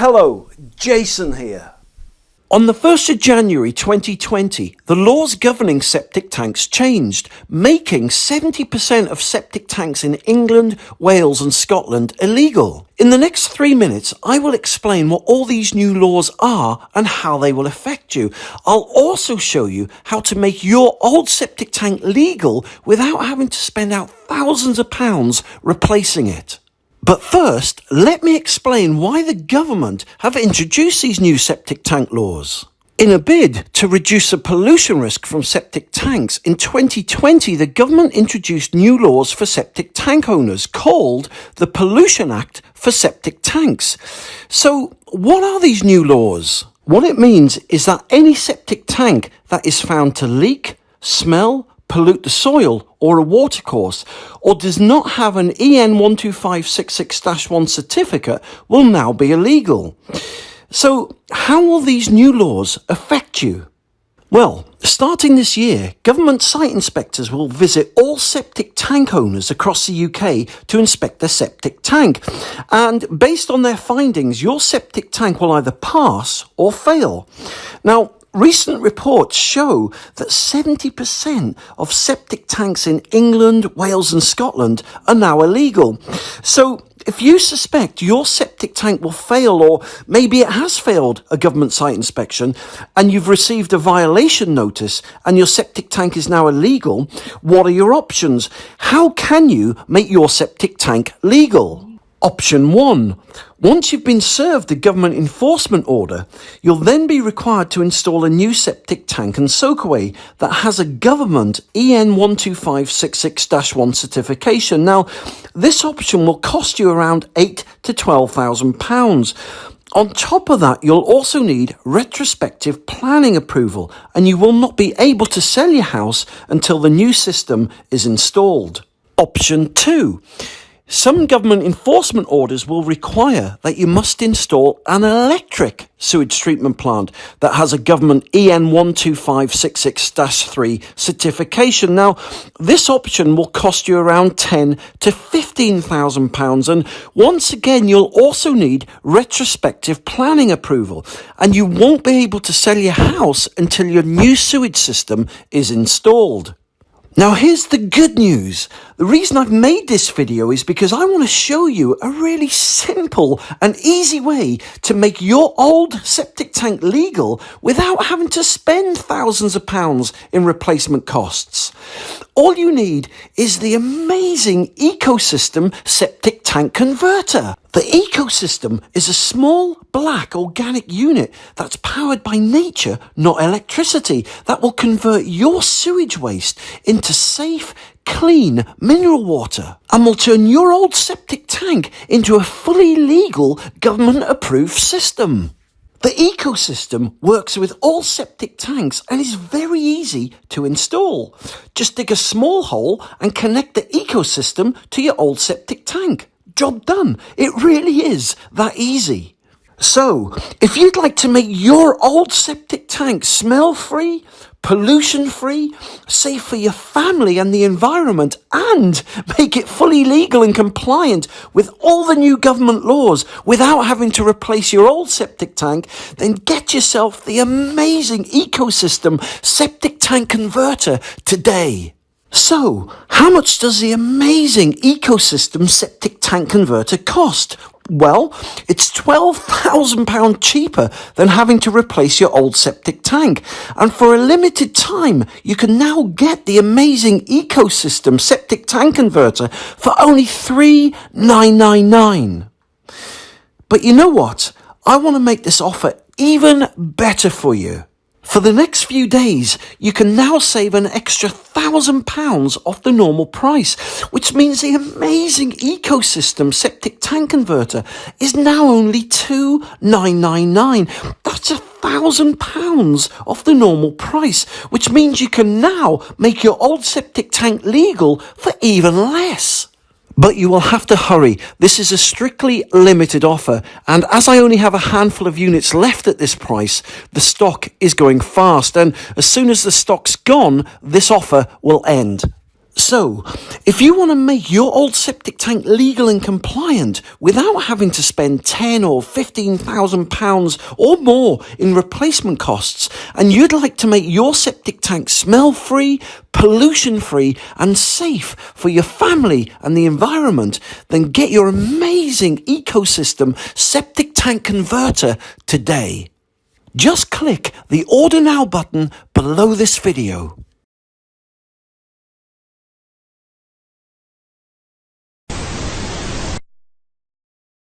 Hello, Jason here. On the 1st of January 2020, the laws governing septic tanks changed, making 70% of septic tanks in England, Wales and Scotland illegal. In the next 3 minutes, I will explain what all these new laws are and how they will affect you. I'll also show you how to make your old septic tank legal without having to spend out thousands of pounds replacing it. But first, let me explain why the government have introduced these new septic tank laws. In a bid to reduce the pollution risk from septic tanks, in 2020 the government introduced new laws for septic tank owners called the Pollution Act for Septic Tanks. So, what are these new laws? What it means is that any septic tank that is found to leak, smell, pollute the soil or a watercourse, or does not have an EN 12566-1 certificate will now be illegal. So, how will these new laws affect you? Well, starting this year, government site inspectors will visit all septic tank owners across the UK to inspect their septic tank. And based on their findings, your septic tank will either pass or fail. Now, recent reports show that 70% of septic tanks in England, Wales and Scotland are now illegal. So if you suspect your septic tank will fail, or maybe it has failed a government site inspection and you've received a violation notice and your septic tank is now illegal, what are your options? How can you make your septic tank legal? Option 1. Once you've been served a government enforcement order, you'll then be required to install a new septic tank and soakaway that has a government EN 12566-1 certification. Now, this option will cost you around £8,000 to £12,000. On top of that, you'll also need retrospective planning approval, and you will not be able to sell your house until the new system is installed. Option 2. Some government enforcement orders will require that you must install an electric sewage treatment plant that has a government EN 12566-3 certification. Now, this option will cost you around £10,000 to £15,000, and once again, you'll also need retrospective planning approval, and you won't be able to sell your house until your new sewage system is installed. Now here's the good news. The reason I've made this video is because I want to show you a really simple and easy way to make your old septic tank legal without having to spend thousands of pounds in replacement costs. All you need is the amazing Ecosystem septic tank converter. The Ecosystem is a small black organic unit that's powered by nature, not electricity, that will convert your sewage waste into safe, clean mineral water and will turn your old septic tank into a fully legal government-approved system. The Ecosystem works with all septic tanks and is very easy to install. Just dig a small hole and connect the Ecosystem to your old septic tank. Job done. It really is that easy. So, if you'd like to make your old septic tank smell-free, pollution-free, safe for your family and the environment, and make it fully legal and compliant with all the new government laws without having to replace your old septic tank, then get yourself the amazing Ecosystem septic tank converter today. So, how much does the amazing Ecosystem septic tank converter cost? Well, it's £12,000 cheaper than having to replace your old septic tank. And for a limited time, you can now get the amazing Ecosystem septic tank converter for only £3,999. But you know what? I want to make this offer even better for you. For the next few days, you can now save an extra £1,000 off the normal price, which means the amazing Ecosystem septic tank converter is now only £2,999. That's £1,000 off the normal price, which means you can now make your old septic tank legal for even less. But you will have to hurry. This is a strictly limited offer, and as I only have a handful of units left at this price, the stock is going fast, and as soon as the stock's gone, this offer will end. So, if you want to make your old septic tank legal and compliant without having to spend £10,000 or £15,000 or more in replacement costs, and you'd like to make your septic tank smell-free, pollution-free and safe for your family and the environment, then get your amazing ecosystem septic tank converter today. Just click the Order Now button below this video.